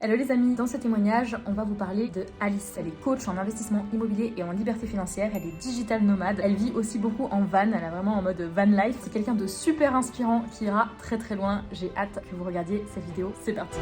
Hello les amis, dans ce témoignage, on va vous parler de Alice. Elle est coach en investissement immobilier et en liberté financière, elle est digital nomade, elle vit aussi beaucoup en van, elle est vraiment en mode van life. C'est quelqu'un de super inspirant qui ira très très loin. J'ai hâte que vous regardiez cette vidéo, c'est parti.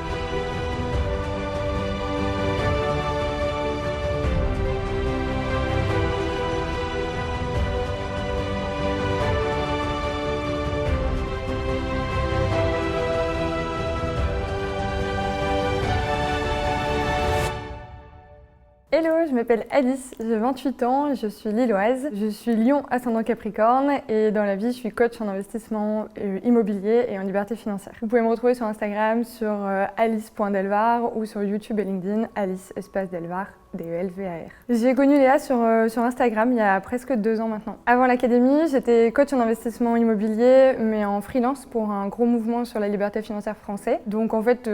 Hello, je m'appelle Alice, j'ai 28 ans, je suis lilloise, je suis Lion ascendant Capricorne et dans la vie je suis coach en investissement immobilier et en liberté financière. Vous pouvez me retrouver sur Instagram sur alice.delvar ou sur YouTube et LinkedIn alice_delvar. D-E-L-V-A-R. J'ai connu Léa sur Instagram il y a presque 2 ans maintenant. Avant l'académie, j'étais coach en investissement immobilier, mais en freelance pour un gros mouvement sur la liberté financière français. Donc en fait,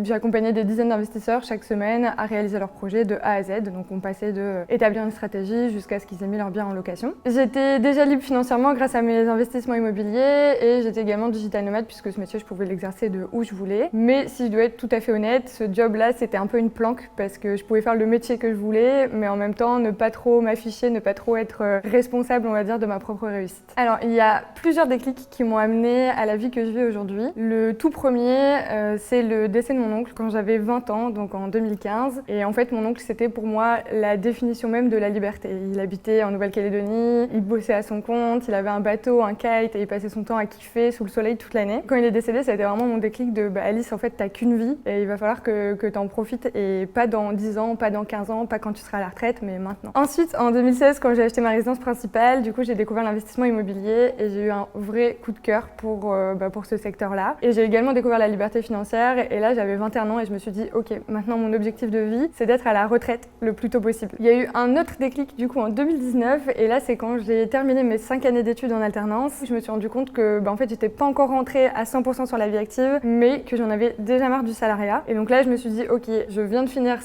j'accompagnais des dizaines d'investisseurs chaque semaine à réaliser leurs projets de A à Z. Donc on passait de établir une stratégie jusqu'à ce qu'ils aient mis leur bien en location. J'étais déjà libre financièrement grâce à mes investissements immobiliers et j'étais également digital nomade puisque ce métier, je pouvais l'exercer de où je voulais. Mais si je dois être tout à fait honnête, ce job-là, c'était un peu une planque parce que je pouvais faire le métier que je voulais, mais en même temps ne pas trop m'afficher, ne pas trop être responsable, on va dire, de ma propre réussite. Alors, il y a plusieurs déclics qui m'ont amenée à la vie que je vis aujourd'hui. Le tout premier, c'est le décès de mon oncle quand j'avais 20 ans, donc en 2015. Et en fait, mon oncle, c'était pour moi la définition même de la liberté. Il habitait en Nouvelle-Calédonie, il bossait à son compte, il avait un bateau, un kite, et il passait son temps à kiffer sous le soleil toute l'année. Quand il est décédé, ça a été vraiment mon déclic de Alice, en fait, t'as qu'une vie et il va falloir que t'en profites, et pas dans 10 ans, pas dans 15 ans, pas quand tu seras à la retraite, mais maintenant. Ensuite, en 2016, quand j'ai acheté ma résidence principale, du coup, j'ai découvert l'investissement immobilier et j'ai eu un vrai coup de cœur pour ce secteur-là. Et j'ai également découvert la liberté financière et là, j'avais 21 ans et je me suis dit, ok, maintenant mon objectif de vie, c'est d'être à la retraite le plus tôt possible. Il y a eu un autre déclic du coup en 2019 et là, c'est quand j'ai terminé mes 5 années d'études en alternance. Je me suis rendu compte que en fait, j'étais pas encore rentrée à 100% sur la vie active, mais que j'en avais déjà marre du salariat. Et donc là, je me suis dit, ok, je viens de finir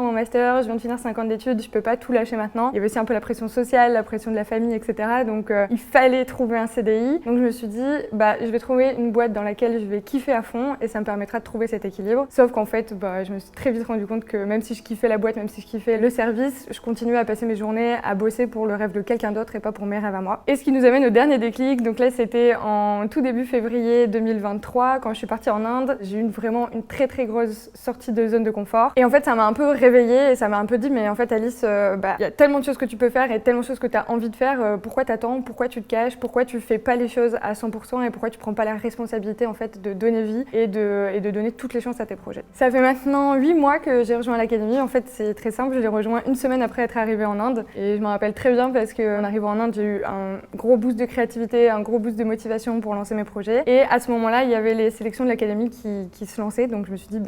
mon master, je viens de finir 5 ans d'études, je peux pas tout lâcher maintenant. Il y avait aussi un peu la pression sociale, la pression de la famille, etc. Donc il fallait trouver un CDI. Donc je me suis dit, je vais trouver une boîte dans laquelle je vais kiffer à fond et ça me permettra de trouver cet équilibre. Sauf qu'en fait, je me suis très vite rendu compte que même si je kiffais la boîte, même si je kiffais le service, je continuais à passer mes journées à bosser pour le rêve de quelqu'un d'autre et pas pour mes rêves à moi. Et ce qui nous amène au dernier déclic. Donc là, c'était en tout début février 2023, quand je suis partie en Inde. J'ai eu vraiment une très très grosse sortie de zone de confort. Et en fait, ça m'a un peu réveillée et ça m'a un peu dit, mais en fait Alice, y a tellement de choses que tu peux faire et tellement de choses que tu as envie de faire, pourquoi t'attends, pourquoi tu te caches, pourquoi tu fais pas les choses à 100% et pourquoi tu prends pas la responsabilité en fait de donner vie et de donner toutes les chances à tes projets. Ça fait maintenant 8 mois que j'ai rejoint l'académie. En fait, c'est très simple, je l'ai rejoint une semaine après être arrivée en Inde et je me rappelle très bien parce qu'en arrivant en Inde, j'ai eu un gros boost de créativité, un gros boost de motivation pour lancer mes projets et à ce moment-là, il y avait les sélections de l'académie qui se lançaient, donc je me suis dit,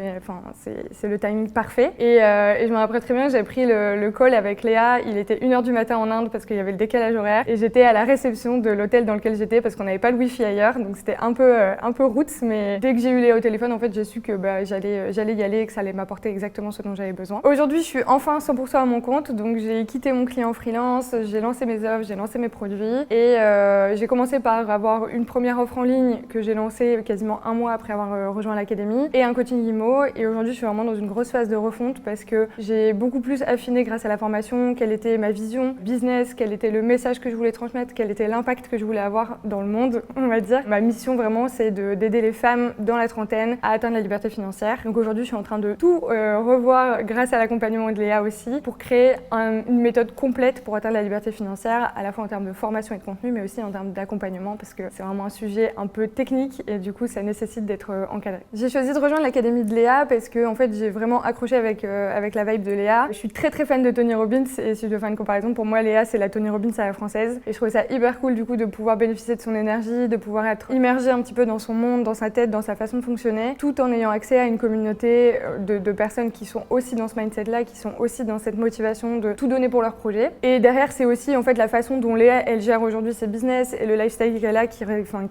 c'est le timing parfait et je me rappelle très bien, j'ai pris le call avec Léa, il était 1h du matin en Inde parce qu'il y avait le décalage horaire et j'étais à la réception de l'hôtel dans lequel j'étais parce qu'on n'avait pas le wifi ailleurs, donc c'était un peu roots, mais dès que j'ai eu Léa au téléphone, en fait, j'ai su que j'allais y aller et que ça allait m'apporter exactement ce dont j'avais besoin. Aujourd'hui, je suis enfin 100% à mon compte, donc j'ai quitté mon client freelance, j'ai lancé mes offres, j'ai lancé mes produits et j'ai commencé par avoir une première offre en ligne que j'ai lancée quasiment 1 mois après avoir rejoint l'académie et un coaching IMO, et aujourd'hui, je suis vraiment dans une grosse phase de refonte parce que j'ai beaucoup plus affiné grâce à la formation quelle était ma vision business, quel était le message que je voulais transmettre, quel était l'impact que je voulais avoir dans le monde, on va dire. Ma mission vraiment, c'est d'aider les femmes dans la trentaine à atteindre la liberté financière. Donc aujourd'hui, je suis en train de tout revoir grâce à l'accompagnement de Léa aussi pour créer une méthode complète pour atteindre la liberté financière, à la fois en termes de formation et de contenu, mais aussi en termes d'accompagnement parce que c'est vraiment un sujet un peu technique et du coup, ça nécessite d'être encadré. J'ai choisi de rejoindre l'académie de Léa parce que en fait, j'ai vraiment accroché avec la vibe de Léa. Je suis très très fan de Tony Robbins et si je dois faire une comparaison, pour moi Léa c'est la Tony Robbins à la française et je trouvais ça hyper cool du coup de pouvoir bénéficier de son énergie, de pouvoir être immergée un petit peu dans son monde, dans sa tête, dans sa façon de fonctionner, tout en ayant accès à une communauté de personnes qui sont aussi dans ce mindset là qui sont aussi dans cette motivation de tout donner pour leur projet. Et derrière, c'est aussi en fait la façon dont Léa, elle gère aujourd'hui ses business et le lifestyle qu'elle a qui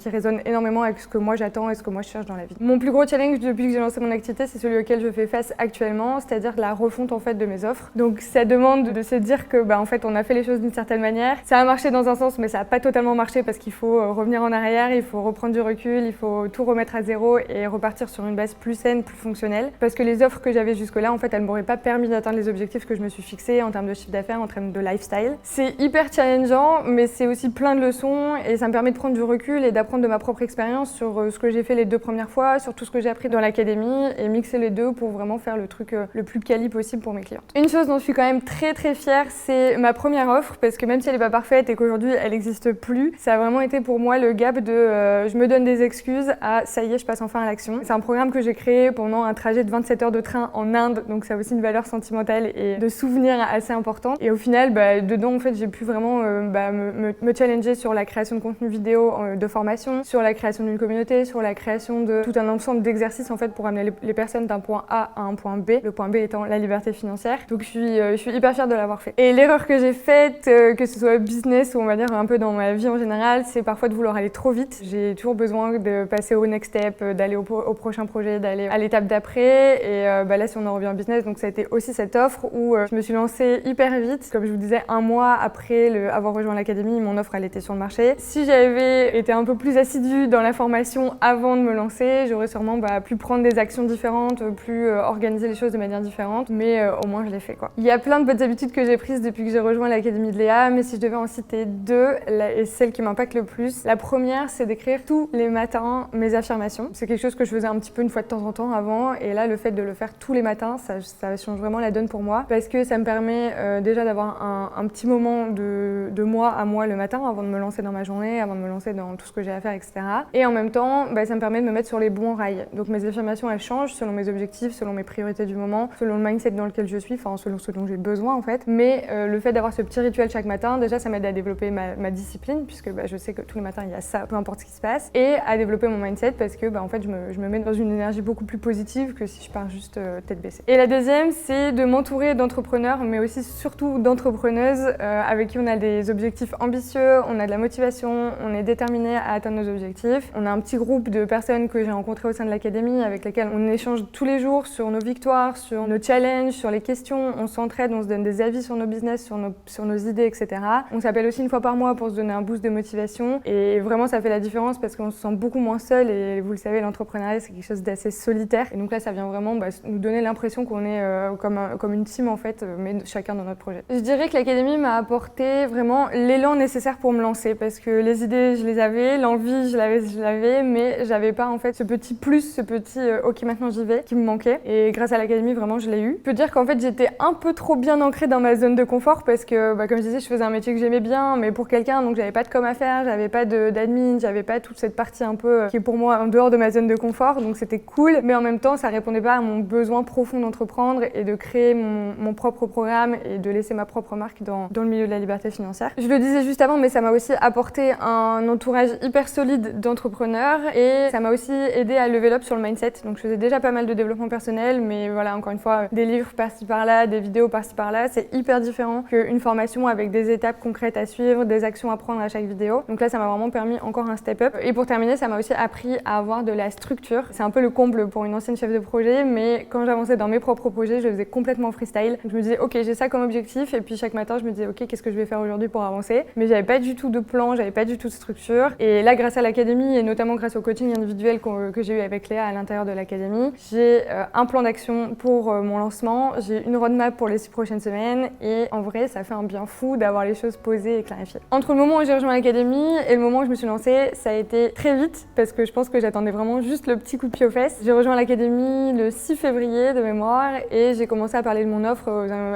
résonne énormément avec ce que moi j'attends et ce que moi je cherche dans la vie. Mon plus gros challenge depuis que j'ai lancé mon activité, c'est celui auquel je fais face actuellement, c'est-à-dire la refonte en fait de mes offres. Donc ça demande de se dire que en fait on a fait les choses d'une certaine manière. Ça a marché dans un sens, mais ça n'a pas totalement marché parce qu'il faut revenir en arrière, il faut reprendre du recul, il faut tout remettre à zéro et repartir sur une base plus saine, plus fonctionnelle. Parce que les offres que j'avais jusque-là, en fait, elles m'auraient pas permis d'atteindre les objectifs que je me suis fixés en termes de chiffre d'affaires, en termes de lifestyle. C'est hyper challengeant, mais c'est aussi plein de leçons et ça me permet de prendre du recul et d'apprendre de ma propre expérience sur ce que j'ai fait les 2 premières fois, sur tout ce que j'ai appris dans l'académie et mixer les deux pour vraiment faire le truc le plus quali possible pour mes clientes. Une chose dont je suis quand même très fière, c'est ma première offre, parce que même si elle n'est pas parfaite et qu'aujourd'hui elle n'existe plus, ça a vraiment été pour moi le gap de je me donne des excuses à ça y est, je passe enfin à l'action. C'est un programme que j'ai créé pendant un trajet de 27 heures de train en Inde, donc ça a aussi une valeur sentimentale et de souvenirs assez importante. Et au final, dedans en fait, j'ai pu vraiment me challenger sur la création de contenu vidéo de formation, sur la création d'une communauté, sur la création de tout un ensemble d'exercices en fait pour amener les personnes d'un point A à un point B, le point B étant la liberté financière. Donc je suis hyper fière de l'avoir fait. Et l'erreur que j'ai faite, que ce soit business ou on va dire un peu dans ma vie en général, c'est parfois de vouloir aller trop vite. J'ai toujours besoin de passer au next step, d'aller au prochain projet, d'aller à l'étape d'après. Et là, si on en revient au business, donc ça a été aussi cette offre où je me suis lancée hyper vite. Comme je vous disais, 1 mois après avoir rejoint l'académie, mon offre elle était sur le marché. Si j'avais été un peu plus assidue dans la formation avant de me lancer, j'aurais sûrement pu prendre des actions différentes, plus organiser les choses de manière différente, mais au moins je l'ai fait quoi. Il y a plein de bonnes habitudes que j'ai prises depuis que j'ai rejoint l'académie de Léa, mais si je devais en citer 2, et celle qui m'impacte le plus, la première c'est d'écrire tous les matins mes affirmations. C'est quelque chose que je faisais un petit peu une fois de temps en temps avant, et là le fait de le faire tous les matins, ça change vraiment la donne pour moi, parce que ça me permet déjà d'avoir un petit moment de moi à moi le matin avant de me lancer dans ma journée, avant de me lancer dans tout ce que j'ai à faire, etc. Et en même temps, ça me permet de me mettre sur les bons rails. Donc mes affirmations elles changent selon mes objectifs, selon mes priorités du moment, selon le mindset dans lequel je suis, selon ce dont j'ai besoin en fait. Mais le fait d'avoir ce petit rituel chaque matin, déjà ça m'aide à développer ma discipline, puisque je sais que tous les matins il y a ça, peu importe ce qui se passe, et à développer mon mindset parce que en fait je me mets dans une énergie beaucoup plus positive que si je pars juste tête baissée. Et la deuxième, c'est de m'entourer d'entrepreneurs, mais aussi surtout d'entrepreneuses avec qui on a des objectifs ambitieux, on a de la motivation, on est déterminé à atteindre nos objectifs. On a un petit groupe de personnes que j'ai rencontrées au sein de l'académie avec lesquelles on échange tous les jours sur nos victoires, sur nos challenges, sur les questions, on s'entraide, on se donne des avis sur nos business, sur nos idées, etc. On s'appelle aussi 1 fois par mois pour se donner un boost de motivation et vraiment ça fait la différence parce qu'on se sent beaucoup moins seul et vous le savez, l'entrepreneuriat c'est quelque chose d'assez solitaire et donc là ça vient vraiment nous donner l'impression qu'on est comme une team en fait, mais chacun dans notre projet. Je dirais que l'académie m'a apporté vraiment l'élan nécessaire pour me lancer parce que les idées je les avais, l'envie je l'avais, mais j'avais pas en fait ce petit plus, ce petit ok maintenant j'y vais qui me manquait et grâce à l'académie vraiment je l'ai eu. Je peux dire qu'en fait j'étais un peu trop bien ancrée dans ma zone de confort parce que comme je disais je faisais un métier que j'aimais bien mais pour quelqu'un donc j'avais pas de com à faire, j'avais pas d'admin, j'avais pas toute cette partie un peu qui est pour moi en dehors de ma zone de confort donc c'était cool mais en même temps ça répondait pas à mon besoin profond d'entreprendre et de créer mon propre programme et de laisser ma propre marque dans le milieu de la liberté financière. Je le disais juste avant mais ça m'a aussi apporté un entourage hyper solide d'entrepreneurs et ça m'a aussi aidé à level up sur le mindset. Donc je faisais déjà pas mal de développement personnel mais voilà encore une fois des livres par-ci par-là, des vidéos par-ci par-là, c'est hyper différent qu'une formation avec des étapes concrètes à suivre, des actions à prendre à chaque vidéo. Donc là ça m'a vraiment permis encore un step up. Et pour terminer ça m'a aussi appris à avoir de la structure. C'est un peu le comble pour une ancienne chef de projet mais quand j'avançais dans mes propres projets je le faisais complètement freestyle. Donc je me disais ok j'ai ça comme objectif et puis chaque matin je me disais ok qu'est-ce que je vais faire aujourd'hui pour avancer. Mais j'avais pas du tout de plan, j'avais pas du tout de structure. Et là grâce à l'académie et notamment grâce au coaching individuel que j'ai eu avec Léa à l'intérieur de l'académie, j'ai un plan d'action pour mon lancement, j'ai une roadmap pour les 6 prochaines semaines et en vrai ça fait un bien fou d'avoir les choses posées et clarifiées. Entre le moment où j'ai rejoint l'académie et le moment où je me suis lancée, ça a été très vite parce que je pense que j'attendais vraiment juste le petit coup de pied aux fesses. J'ai rejoint l'académie le 6 février de mémoire et j'ai commencé à parler de mon offre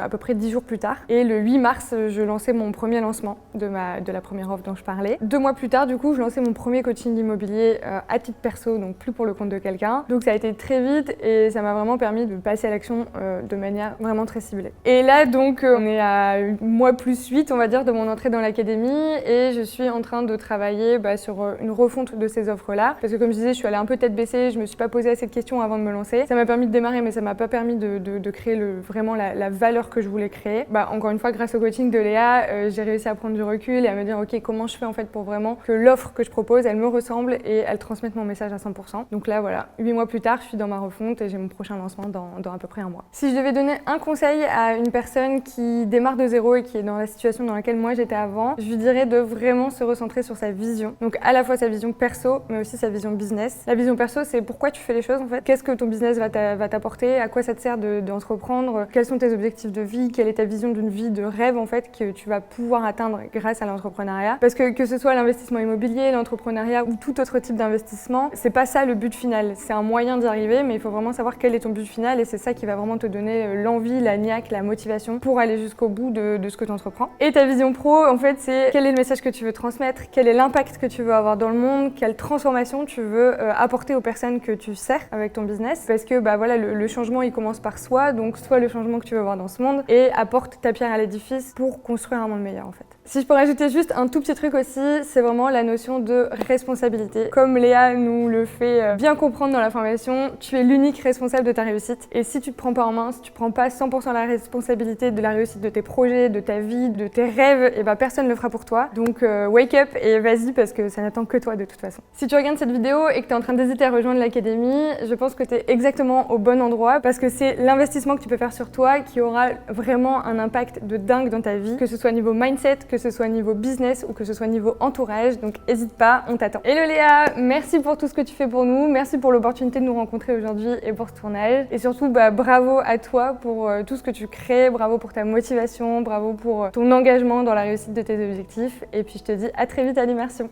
à peu près 10 jours plus tard. Et le 8 mars, je lançais mon premier lancement de la première offre dont je parlais. 2 mois plus tard, du coup, je lançais mon premier coaching immobilier à titre perso, donc plus pour le compte de quelqu'un. Donc ça a été très vite et ça m'a vraiment permis de passer à l'action de manière vraiment très ciblée. Et là, donc, on est à mois plus 8, on va dire, de mon entrée dans l'académie et je suis en train de travailler sur une refonte de ces offres-là. Parce que comme je disais, je suis allée un peu tête baissée, je me suis pas posé assez de questions avant de me lancer. Ça m'a permis de démarrer, mais ça m'a pas permis de créer vraiment la valeur que je voulais créer. Encore une fois, grâce au coaching de Léa, j'ai réussi à prendre du recul et à me dire ok, comment je fais en fait pour vraiment que l'offre que je propose, elle me ressemble et elle transmette mon message à 100%. Donc là voilà, 8 mois plus tard, je suis dans ma refonte et j'ai mon prochain lancement dans à peu près un mois. Si je devais donner un conseil à une personne qui démarre de zéro et qui est dans la situation dans laquelle moi j'étais avant, je lui dirais de vraiment se recentrer sur sa vision. Donc à la fois sa vision perso, mais aussi sa vision business. La vision perso, c'est pourquoi tu fais les choses en fait. Qu'est-ce que ton business va t'apporter, à quoi ça te sert d'entreprendre, quels sont tes objectifs de vie, quelle est ta vision d'une vie de rêve en fait que tu vas pouvoir atteindre grâce à l'entrepreneuriat. Parce que ce soit l'investissement immobilier, l'entrepreneuriat ou tout autre type d'investissement, c'est pas ça le but final. C'est un moyen d'y arriver, mais il faut vraiment savoir quel est ton but final et c'est ça qui va vraiment te donner l'envie, la niaque, la motivation pour aller jusqu'au bout de ce que tu entreprends. Et ta vision pro, en fait, c'est quel est le message que tu veux transmettre, quel est l'impact que tu veux avoir dans le monde, quelle transformation tu veux apporter aux personnes que tu sers avec ton business. Parce que voilà, le changement, il commence par soi, donc soit le changement que tu veux voir dans ce monde et apporte ta pierre à l'édifice pour construire un monde meilleur en fait. Si je peux rajouter juste un tout petit truc aussi, c'est vraiment la notion de responsabilité. Comme Léa nous le fait bien comprendre dans la formation, tu es l'unique responsable de ta réussite. Et si tu te prends pas en main, si tu prends pas 100% la responsabilité de la réussite de tes projets, de ta vie, de tes rêves, et personne le fera pour toi. Donc wake up et vas-y parce que ça n'attend que toi de toute façon. Si tu regardes cette vidéo et que tu es en train d'hésiter à rejoindre l'académie, je pense que tu es exactement au bon endroit parce que c'est l'investissement que tu peux faire sur toi qui aura vraiment un impact de dingue dans ta vie, que ce soit niveau mindset, que ce soit niveau business ou que ce soit niveau entourage. Donc n'hésite pas, on t'attend. Hello Léa, merci pour tout ce que tu fais pour nous, merci pour l'opportunité de nous rencontrer aujourd'hui et pour ce tournage. Et surtout, bravo à toi pour tout ce que tu crées, bravo pour ta motivation, bravo pour ton engagement dans la réussite de tes objectifs. Et puis je te dis à très vite à l'immersion.